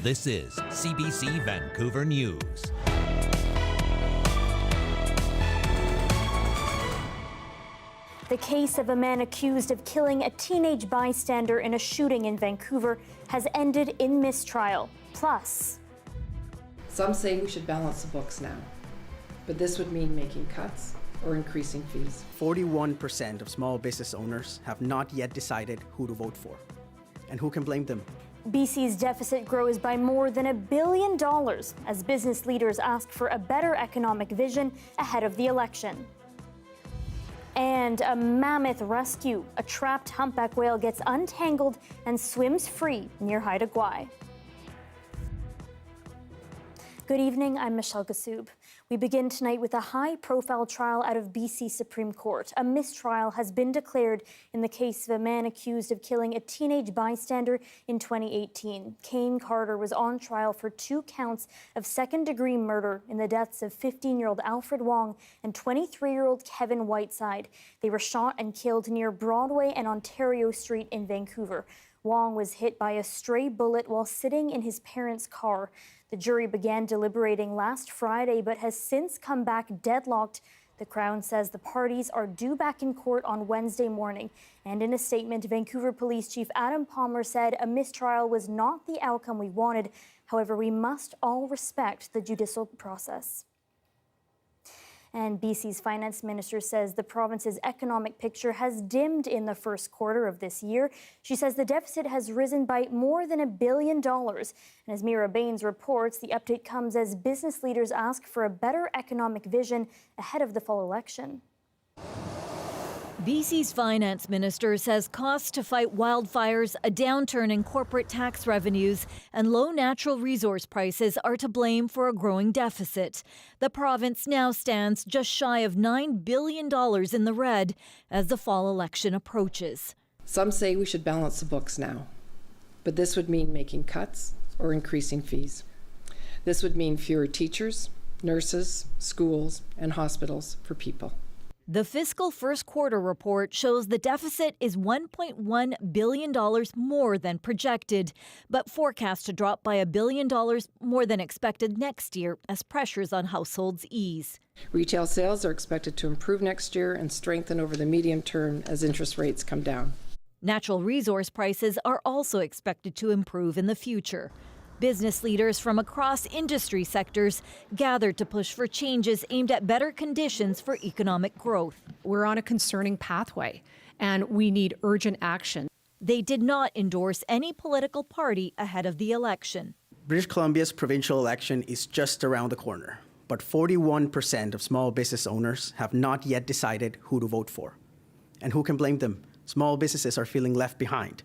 This is CBC Vancouver News. The case of a man accused of killing a teenage bystander in a shooting in Vancouver has ended in mistrial. Plus, some say we should balance the books now, but this would mean making cuts or increasing fees. 41% of small business owners have not yet decided who to vote for. And who can blame them? BC's deficit grows by more than $1 billion as business leaders ask for a better economic vision ahead of the election. And a mammoth rescue. A trapped humpback whale gets untangled and swims free near Haida Gwaii. Good evening, I'm Michelle Ghoussoub. We begin tonight with a high-profile trial out of BC Supreme Court. A mistrial has been declared in the case of a man accused of killing a teenage bystander in 2018. Kane Carter was on trial for 2 counts of second-degree murder in the deaths of 15-year-old Alfred Wong and 23-year-old Kevin Whiteside. They were shot and killed near Broadway and Ontario Street in Vancouver. Wong was hit by a stray bullet while sitting in his parents' car. The jury began deliberating last Friday, but has since come back deadlocked. The Crown says the parties are due back in court on Wednesday morning. And in a statement, Vancouver Police Chief Adam Palmer said a mistrial was not the outcome we wanted. However, we must all respect the judicial process. And BC's finance minister says the province's economic picture has dimmed in the first quarter of this year. She says the deficit has risen by more than $1 billion. And as Mira Baines reports, the update comes as business leaders ask for a better economic vision ahead of the fall election. BC's finance minister says costs to fight wildfires, a downturn in corporate tax revenues, and low natural resource prices are to blame for a growing deficit. The province now stands just shy of $9 billion in the red as the fall election approaches. Some say we should balance the books now, but this would mean making cuts or increasing fees. This would mean fewer teachers, nurses, schools, and hospitals for people. The fiscal first quarter report shows the deficit is $1.1 billion more than projected, but forecast to drop by $1 billion more than expected next year as pressures on households ease. Retail sales are expected to improve next year and strengthen over the medium term as interest rates come down. Natural resource prices are also expected to improve in the future. Business leaders from across industry sectors gathered to push for changes aimed at better conditions for economic growth. We're on a concerning pathway, and we need urgent action. They did not endorse any political party ahead of the election. British Columbia's provincial election is just around the corner, but 41% of small business owners have not yet decided who to vote for. And who can blame them? Small businesses are feeling left behind.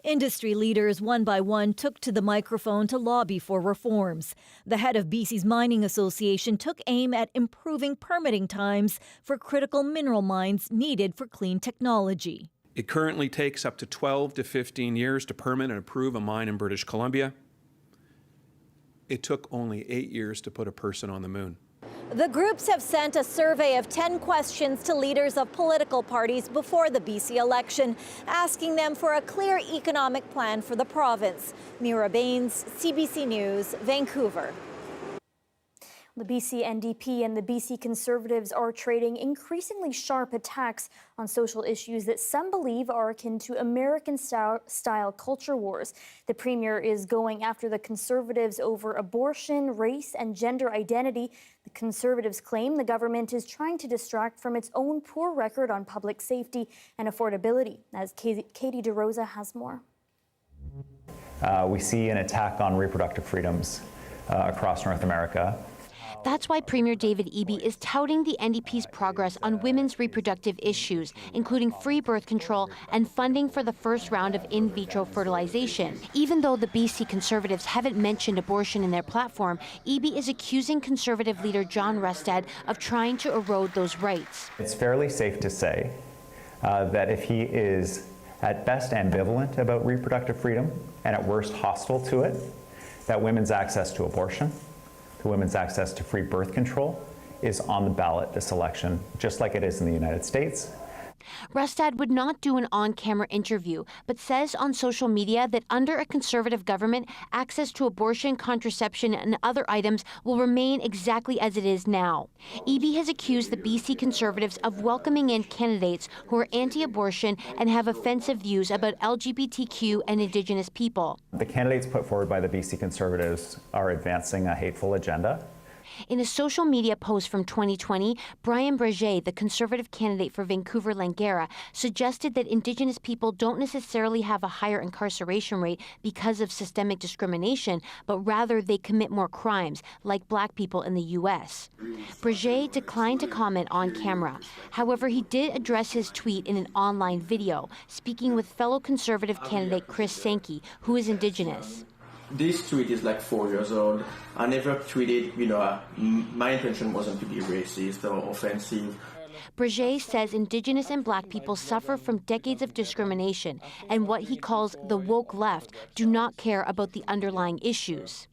Industry leaders, one by one, took to the microphone to lobby for reforms. The head of BC's Mining Association took aim at improving permitting times for critical mineral mines needed for clean technology. It currently takes up to 12 to 15 years to permit and approve a mine in British Columbia. It took only 8 years to put a person on the moon. The groups have sent a survey of 10 questions to leaders of political parties before the BC election, asking them for a clear economic plan for the province. Mira Baines, CBC News, Vancouver. The BC NDP and the BC Conservatives are trading increasingly sharp attacks on social issues that some believe are akin to American-style culture wars. The Premier is going after the Conservatives over abortion, race, and gender identity. The Conservatives claim the government is trying to distract from its own poor record on public safety and affordability. As Katie DeRosa has more. We see an attack on reproductive freedoms across North America. That's why Premier David Eby is touting the NDP's progress on women's reproductive issues, including free birth control and funding for the first round of in vitro fertilization. Even though the BC Conservatives haven't mentioned abortion in their platform, Eby is accusing Conservative leader John Rustad of trying to erode those rights. It's fairly safe to say that if he is at best ambivalent about reproductive freedom and at worst hostile to it, that women's access to abortion, women's access to free birth control is on the ballot this election, just like it is in the United States. Rustad would not do an on-camera interview, but says on social media that under a Conservative government, access to abortion, contraception, and other items will remain exactly as it is now. Eby has accused the BC Conservatives of welcoming in candidates who are anti-abortion and have offensive views about LGBTQ and Indigenous people. The candidates put forward by the BC Conservatives are advancing a hateful agenda. In a social media post from 2020, Brian Breget, the Conservative candidate for Vancouver-Langara, suggested that Indigenous people don't necessarily have a higher incarceration rate because of systemic discrimination, but rather they commit more crimes, like Black people in the U.S. Breget declined to comment on camera. However, he did address his tweet in an online video, speaking with fellow Conservative candidate Chris Sankey, who is Indigenous. This tweet is like 4 years old. I never tweeted, my intention wasn't to be racist or offensive. Breget says Indigenous and Black people suffer from decades of discrimination, and what he calls the woke left do not care about the underlying issues.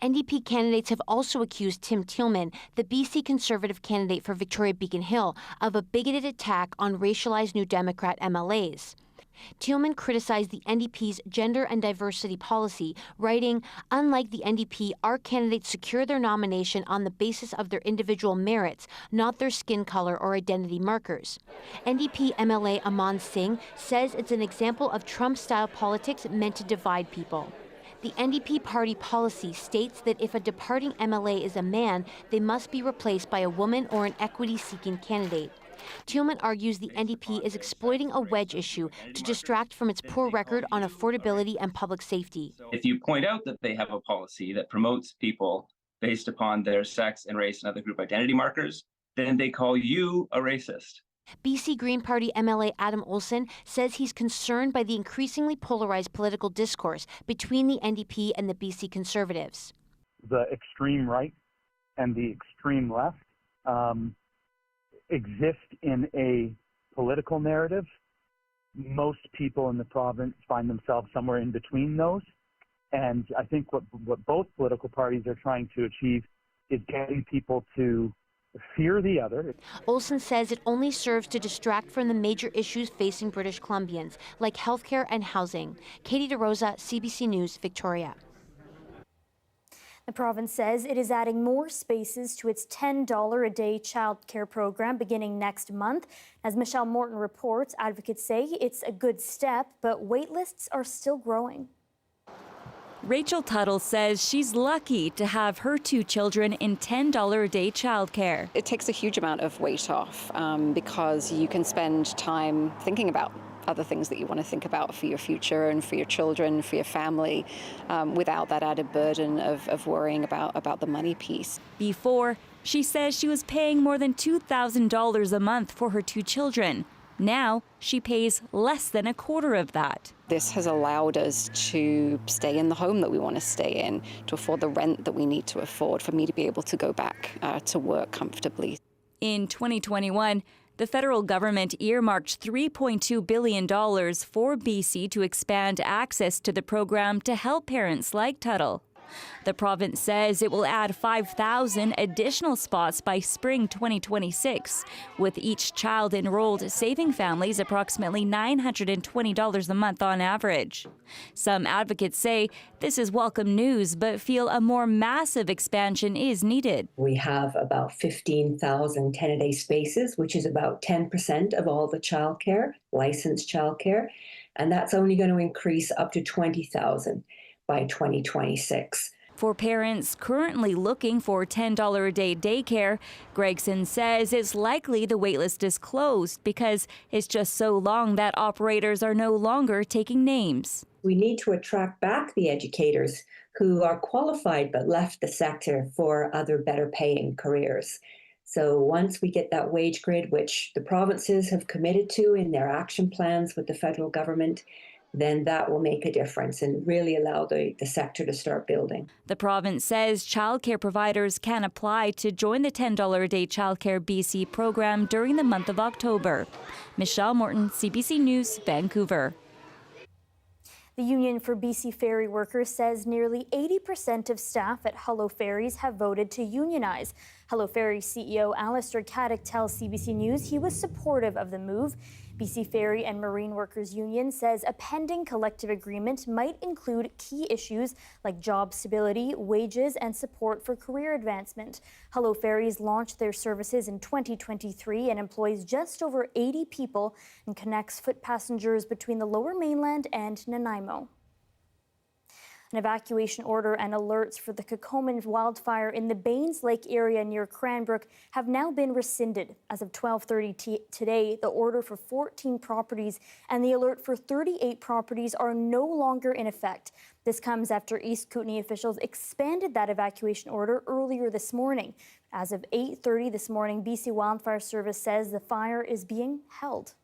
NDP candidates have also accused Tim Tillman, the BC Conservative candidate for Victoria Beacon Hill, of a bigoted attack on racialized New Democrat MLAs. Tillman criticized the NDP's gender and diversity policy, writing, "Unlike the NDP, our candidates secure their nomination on the basis of their individual merits, not their skin color or identity markers." NDP MLA Aman Singh says it's an example of Trump-style politics meant to divide people. The NDP party policy states that if a departing MLA is a man, they must be replaced by a woman or an equity-seeking candidate. Tillman argues the NDP is exploiting a wedge issue to distract from its poor record on affordability and public safety. If you point out that they have a policy that promotes people based upon their sex and race and other group identity markers, then they call you a racist. BC Green Party MLA Adam Olsen says he's concerned by the increasingly polarized political discourse between the NDP and the BC Conservatives. The extreme right and the extreme left exist in a political narrative. Most people in the province find themselves somewhere in between those. And I think what both political parties are trying to achieve is getting people to fear the other. Olsen says it only serves to distract from the major issues facing British Columbians, like healthcare and housing. Katie DeRosa, CBC News, Victoria. The province says it is adding more spaces to its $10 a day childcare program beginning next month. As Michelle Morton reports, advocates say it's a good step, but wait lists are still growing. Rachel Tuttle says she's lucky to have her 2 children in $10 a day childcare. It takes a huge amount of weight off because you can spend time thinking about other things that you want to think about for your future and for your children, for your family, without that added burden of worrying about the money piece. Before, she says she was paying more than $2,000 a month for her 2 children. Now, she pays less than a quarter of that. This has allowed us to stay in the home that we want to stay in, to afford the rent that we need to afford, for me to be able to go back to work comfortably. In 2021, the federal government earmarked $3.2 billion for BC to expand access to the program to help parents like Tuttle. The province says it will add 5,000 additional spots by spring 2026, with each child enrolled saving families approximately $920 a month on average. Some advocates say this is welcome news, but feel a more massive expansion is needed. We have about 15,000 10-a-day spaces, which is about 10% of all the childcare, licensed childcare, and that's only going to increase up to 20,000 by 2026. For parents currently looking for $10 a day daycare, Gregson says it's likely the waitlist is closed because it's just so long that operators are no longer taking names. We need to attract back the educators who are qualified but left the sector for other better paying careers. So once we get that wage grid, which the provinces have committed to in their action plans with the federal government, then that will make a difference and really allow the sector to start building. The province says childcare providers can apply to join the $10 a day Childcare BC program during the month of October. Michelle Morton, CBC News, Vancouver. The Union for BC Ferry Workers says nearly 80% of staff at Hello Ferries have voted to unionize. Hello Ferry CEO Alistair Caddick tells CBC News he was supportive of the move. BC Ferry and Marine Workers Union says a pending collective agreement might include key issues like job stability, wages, and support for career advancement. Hello Ferries launched their services in 2023 and employs just over 80 people and connects foot passengers between the Lower Mainland and Nanaimo. An evacuation order and alerts for the Cocomin wildfire in the Baines Lake area near Cranbrook have now been rescinded. As of 12:30 today, the order for 14 properties and the alert for 38 properties are no longer in effect. This comes after East Kootenay officials expanded that evacuation order earlier this morning. As of 8:30 this morning, BC Wildfire Service says the fire is being held.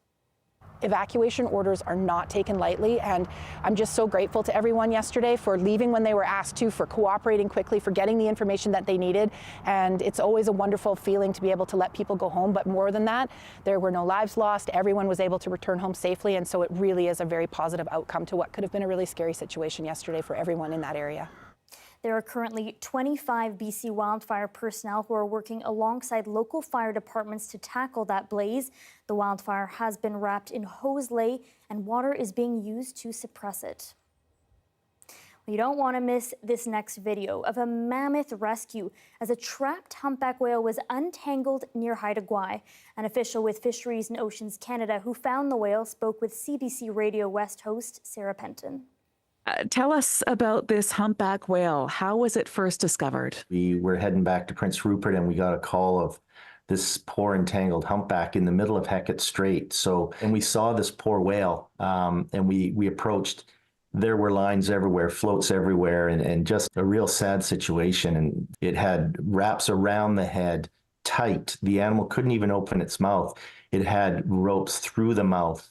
Evacuation orders are not taken lightly, and I'm just so grateful to everyone yesterday for leaving when they were asked to, for cooperating quickly, for getting the information that they needed. And it's always a wonderful feeling to be able to let people go home, but more than that, there were no lives lost. Everyone was able to return home safely, and so it really is a very positive outcome to what could have been a really scary situation yesterday for everyone in that area. There are currently 25 BC wildfire personnel who are working alongside local fire departments to tackle that blaze. The wildfire has been wrapped in hose lay and water is being used to suppress it. You don't want to miss this next video of a mammoth rescue as a trapped humpback whale was untangled near Haida Gwaii. An official with Fisheries and Oceans Canada who found the whale spoke with CBC Radio West host Sarah Penton. Tell us about this humpback whale. How was it first discovered? We were heading back to Prince Rupert and we got a call of this poor entangled humpback in the middle of Hecate Strait. And we saw this poor whale and we approached. There were lines everywhere, floats everywhere, and just a real sad situation. And it had wraps around the head tight. The animal couldn't even open its mouth. It had ropes through the mouth.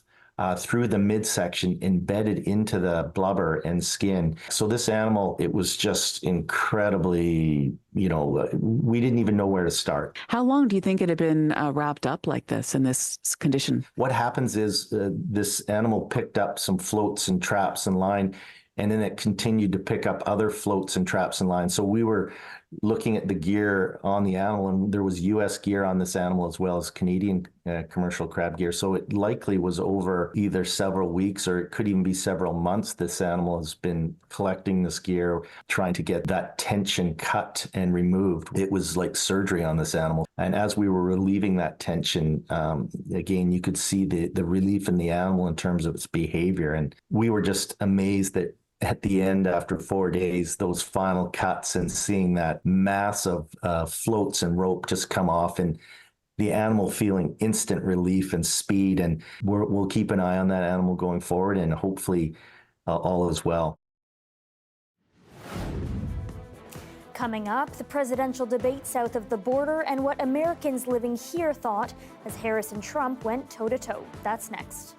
Through the midsection, embedded into the blubber and skin. So this animal, it was just incredibly, we didn't even know where to start. How long do you think it had been wrapped up like this in this condition? What happens is this animal picked up some floats and traps and line, and then it continued to pick up other floats and traps and lines. So we were looking at the gear on the animal, and there was U.S. gear on this animal as well as Canadian commercial crab gear. So it likely was over either several weeks or it could even be several months. This animal has been collecting this gear, trying to get that tension cut and removed. It was like surgery on this animal. And as we were relieving that tension, again, you could see the relief in the animal in terms of its behavior. And we were just amazed that at the end, after 4 days, those final cuts and seeing that mass of floats and rope just come off and the animal feeling instant relief and speed. And we'll keep an eye on that animal going forward, and hopefully all is well. Coming up, the presidential debate south of the border and what Americans living here thought as Harris and Trump went toe-to-toe. That's next.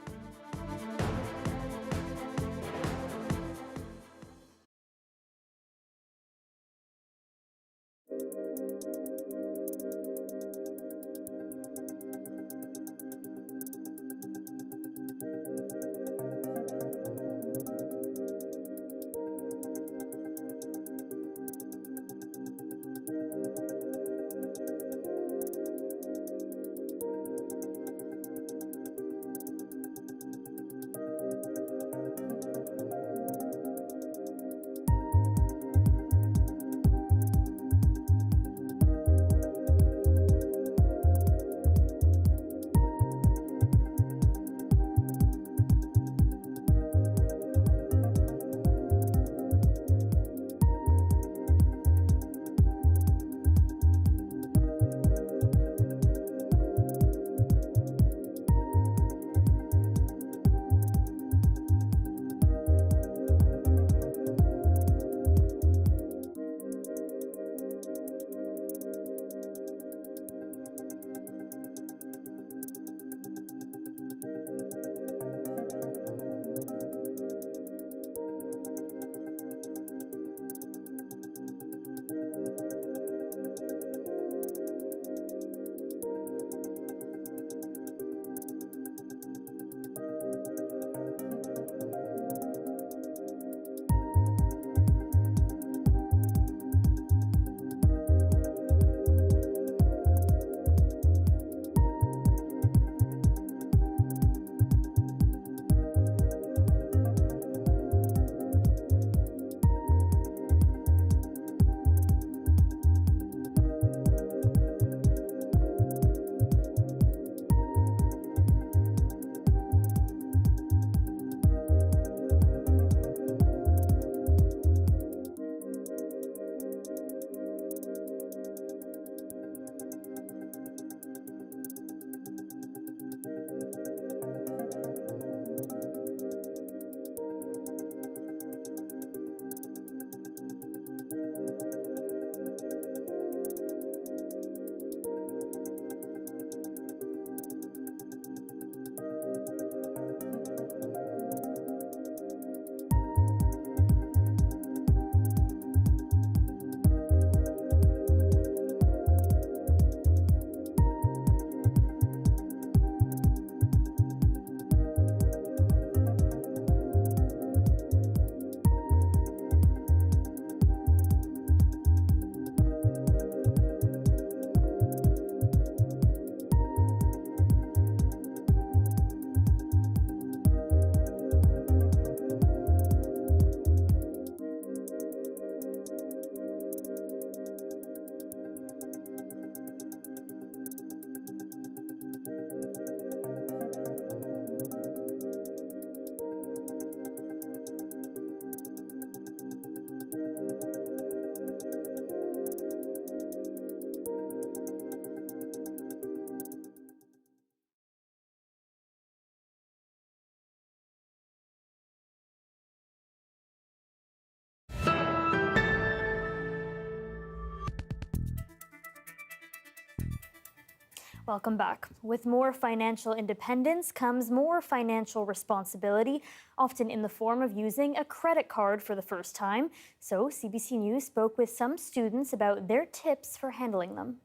Welcome back. With more financial independence comes more financial responsibility, often in the form of using a credit card for the first time. So CBC News spoke with some students about their tips for handling them.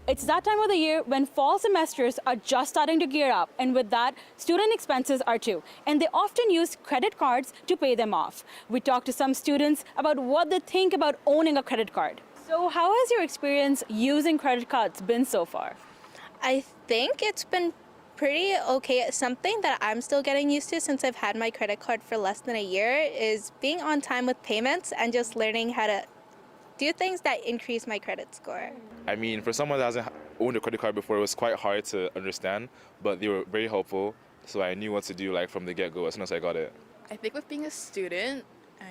It's that time of the year when fall semesters are just starting to gear up, and with that, student expenses are too. And they often use credit cards to pay them off. We talked to some students about what they think about owning a credit card. So how has your experience using credit cards been so far? I think it's been pretty okay. Something that I'm still getting used to since I've had my credit card for less than a year is being on time with payments and just learning how to do things that increase my credit score. I mean, for someone that hasn't owned a credit card before, it was quite hard to understand, but they were very helpful, so I knew what to do from the get-go as soon as I got it. I think with being a student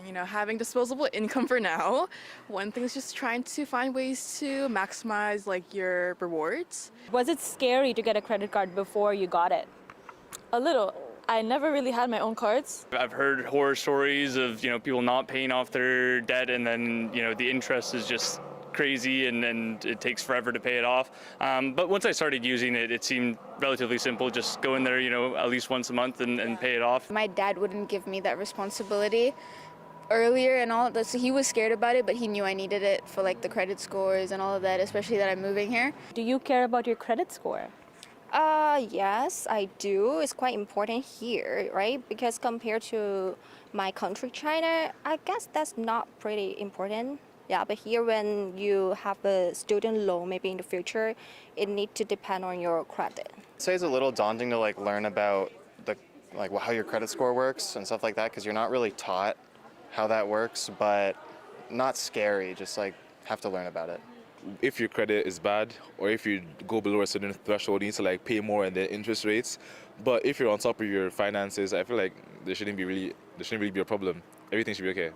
and having disposable income for now, one thing is just trying to find ways to maximize your rewards. Was it scary to get a credit card before you got it? A little. I never really had my own cards. I've heard horror stories of people not paying off their debt, and then the interest is just crazy, and it takes forever to pay it off. But once I started using it, it seemed relatively simple. Just go in there, at least once a month and pay it off. My dad wouldn't give me that responsibility earlier and all of that, so he was scared about it, but he knew I needed it for the credit scores and all of that, especially that I'm moving here. Do you care about your credit score? Yes, I do. It's quite important here, right? Because compared to my country, China, I guess that's not pretty important. Yeah, but here when you have a student loan, maybe in the future, it needs to depend on your credit. I'd say it's a little daunting to learn about how your credit score works and stuff like that, because you're not really taught how that works, but not scary, just have to learn about it. If your credit is bad, or if you go below a certain threshold, you need to pay more in the interest rates. But if you're on top of your finances, I feel like there shouldn't really be a problem. Everything should be okay.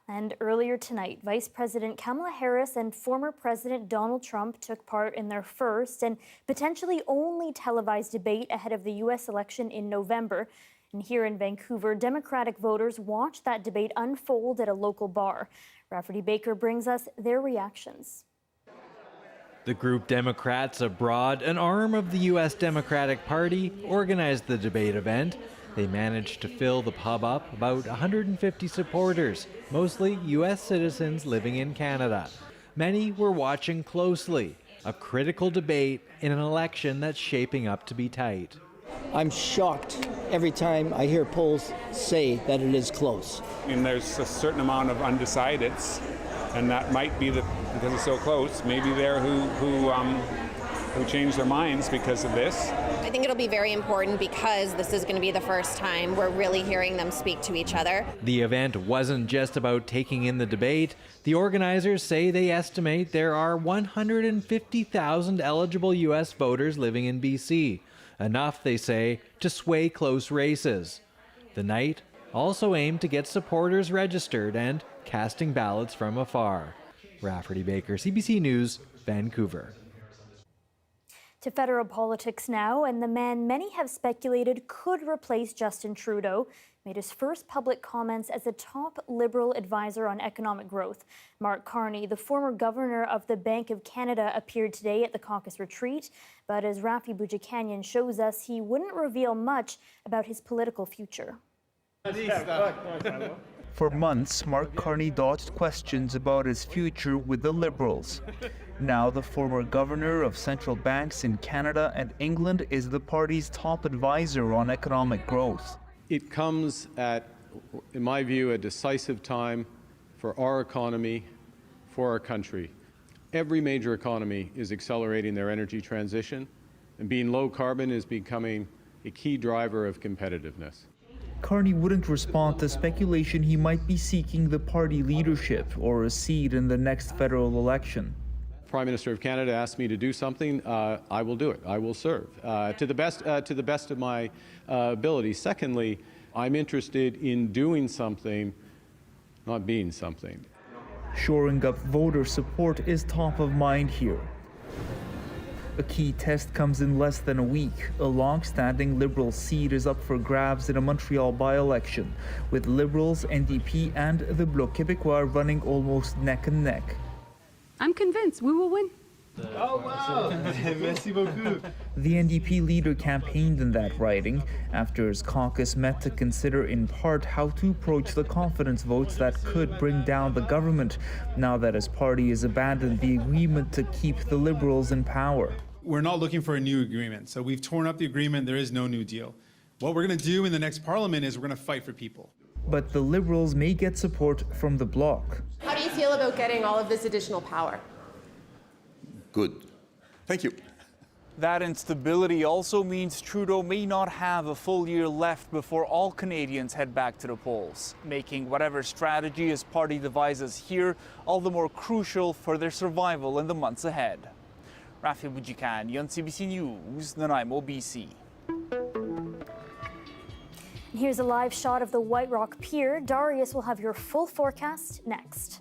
And earlier tonight, Vice President Kamala Harris and former President Donald Trump took part in their first and potentially only televised debate ahead of the U.S. election in November. And here in Vancouver, Democratic voters watched that debate unfold at a local bar. Rafferty Baker brings us their reactions. The group Democrats Abroad, an arm of the U.S. Democratic Party, organized the debate event. They managed to fill the pub up, about 150 supporters, mostly U.S. citizens living in Canada. Many were watching closely, a critical debate in an election that's shaping up to be tight. I'm shocked every time I hear polls say that it is close. There's a certain amount of undecideds, and that might be because it's so close. Maybe they're who change their minds because of this. I think it'll be very important because this is going to be the first time we're really hearing them speak to each other. The event wasn't just about taking in the debate. The organizers say they estimate there are 150,000 eligible U.S. voters living in B.C. Enough, they say, to sway close races. The night also aimed to get supporters registered and casting ballots from afar. Rafferty Baker, CBC News, Vancouver. To federal politics now, and the man many have speculated could replace Justin Trudeau made his first public comments as a top Liberal advisor on economic growth. Mark Carney, the former governor of the Bank of Canada, appeared today at the caucus retreat, but as Rafi Boudjikanian shows us, he wouldn't reveal much about his political future. For months, Mark Carney dodged questions about his future with the Liberals. Now, the former governor of central banks in Canada and England is the party's top advisor on economic growth. It comes at, in my view, a decisive time for our economy, for our country. Every major economy is accelerating their energy transition, and being low carbon is becoming a key driver of competitiveness. Carney wouldn't respond to speculation he might be seeking the party leadership or a seat in the next federal election. Prime Minister of Canada asked me to do something, I will do it. I will serve to the best of my ability. Secondly, I'm interested in doing something, not being something. Shoring up voter support is top of mind here. A key test comes in less than a week. A long-standing Liberal seat is up for grabs in a Montreal by-election, with Liberals, NDP, and the Bloc Québécois running almost neck and neck. I'm convinced we will win. Oh wow! Merci beaucoup. The NDP leader campaigned in that riding after his caucus met to consider in part how to approach the confidence votes that could bring down the government, now that his party has abandoned the agreement to keep the Liberals in power. We're not looking for a new agreement. So we've torn up the agreement. There is no new deal. What we're going to do in the next parliament is we're going to fight for people. But the Liberals may get support from the bloc. How do you feel about getting all of this additional power? Good. Thank you. That instability also means Trudeau may not have a full year left before all Canadians head back to the polls, making whatever strategy his party devises here all the more crucial for their survival in the months ahead. Rafi Bujikani on CBC News, Nanaimo, BC. Here's a live shot of the White Rock Pier. Darius will have your full forecast next.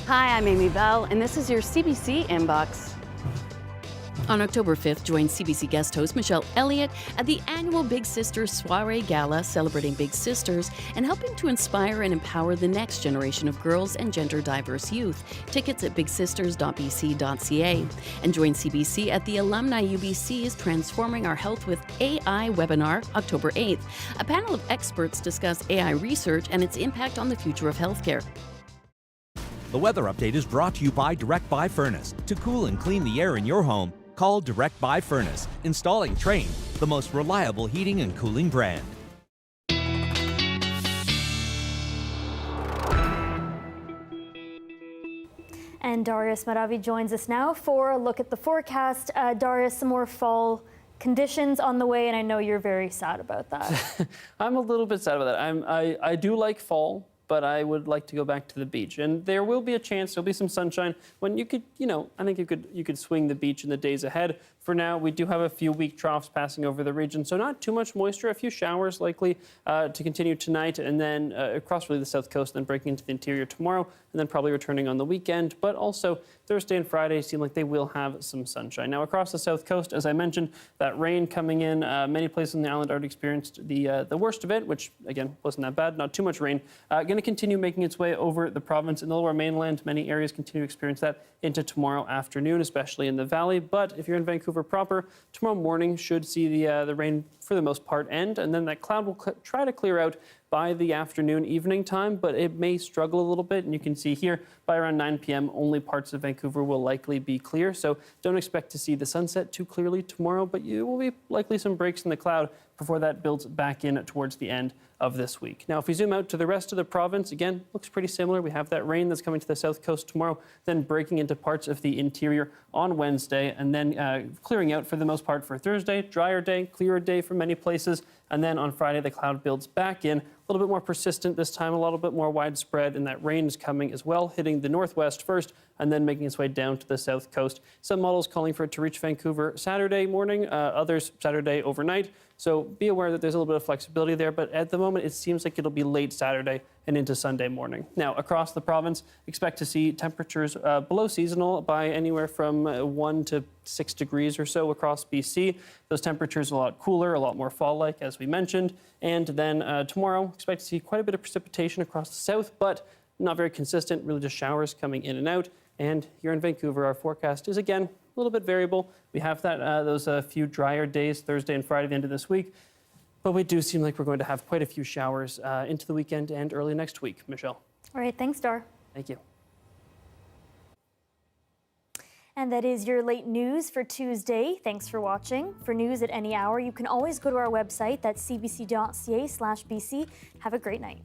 Hi, I'm Amy Bell, and this is your CBC Inbox. On October 5th, join CBC guest host Michelle Elliott at the annual Big Sisters Soiree Gala, celebrating Big Sisters and helping to inspire and empower the next generation of girls and gender-diverse youth. Tickets at bigsisters.bc.ca. And join CBC at the Alumni UBC's Transforming Our Health with AI webinar, October 8th. A panel of experts discuss AI research and its impact on the future of healthcare. The weather update is brought to you by Direct Buy Furnace. To cool and clean the air in your home, call Direct Buy Furnace. Installing Trane, the most reliable heating and cooling brand. And Darius Maravi joins us now for a look at the forecast. Darius, some more fall conditions on the way, and I know you're very sad about that. I'm a little bit sad about that. I do like fall, but I would like to go back to the beach. And there will be a chance, there'll be some sunshine when you could, I think you could swing the beach in the days ahead. For now, we do have a few weak troughs passing over the region, so not too much moisture, a few showers likely to continue tonight, and then across really the south coast, then breaking into the interior tomorrow, and then probably returning on the weekend. But also Thursday and Friday seem like they will have some sunshine. Now across the south coast, as I mentioned, that rain coming in, many places on the island already experienced the worst of it, which again wasn't that bad, not too much rain. Going to continue making its way over the province in the lower mainland. Many areas continue to experience that into tomorrow afternoon, especially in the valley. But if you're in Vancouver proper, tomorrow morning should see the rain for the most part end, and then that cloud will try to clear out by the afternoon, evening time, but it may struggle a little bit. And you can see here by around 9 p.m., only parts of Vancouver will likely be clear. So don't expect to see the sunset too clearly tomorrow, but you will be likely some breaks in the cloud before that builds back in towards the end of this week. Now, if we zoom out to the rest of the province, again, looks pretty similar. We have that rain that's coming to the south coast tomorrow, then breaking into parts of the interior on Wednesday, and then clearing out for the most part for Thursday. Drier day, clearer day for many places. And then on Friday, the cloud builds back in, a little bit more persistent this time, a little bit more widespread, and that rain is coming as well, hitting the northwest first, and then making its way down to the south coast. Some models calling for it to reach Vancouver Saturday morning, others Saturday overnight. So be aware that there's a little bit of flexibility there, but at the moment, it seems like it'll be late Saturday and into Sunday morning. Now, across the province, expect to see temperatures below seasonal by anywhere from 1 to 6 degrees or so across BC. Those temperatures are a lot cooler, a lot more fall-like, as we mentioned. And then tomorrow, expect to see quite a bit of precipitation across the south, but not very consistent, really just showers coming in and out. And here in Vancouver, our forecast is, again, a little bit variable. We have that those few drier days, Thursday and Friday, the end of this week. But we do seem like we're going to have quite a few showers into the weekend and early next week. Michelle. All right, thanks, Dar. Thank you. And that is your late news for Tuesday. Thanks for watching. For news at any hour, you can always go to our website. That's cbc.ca/BC. Have a great night.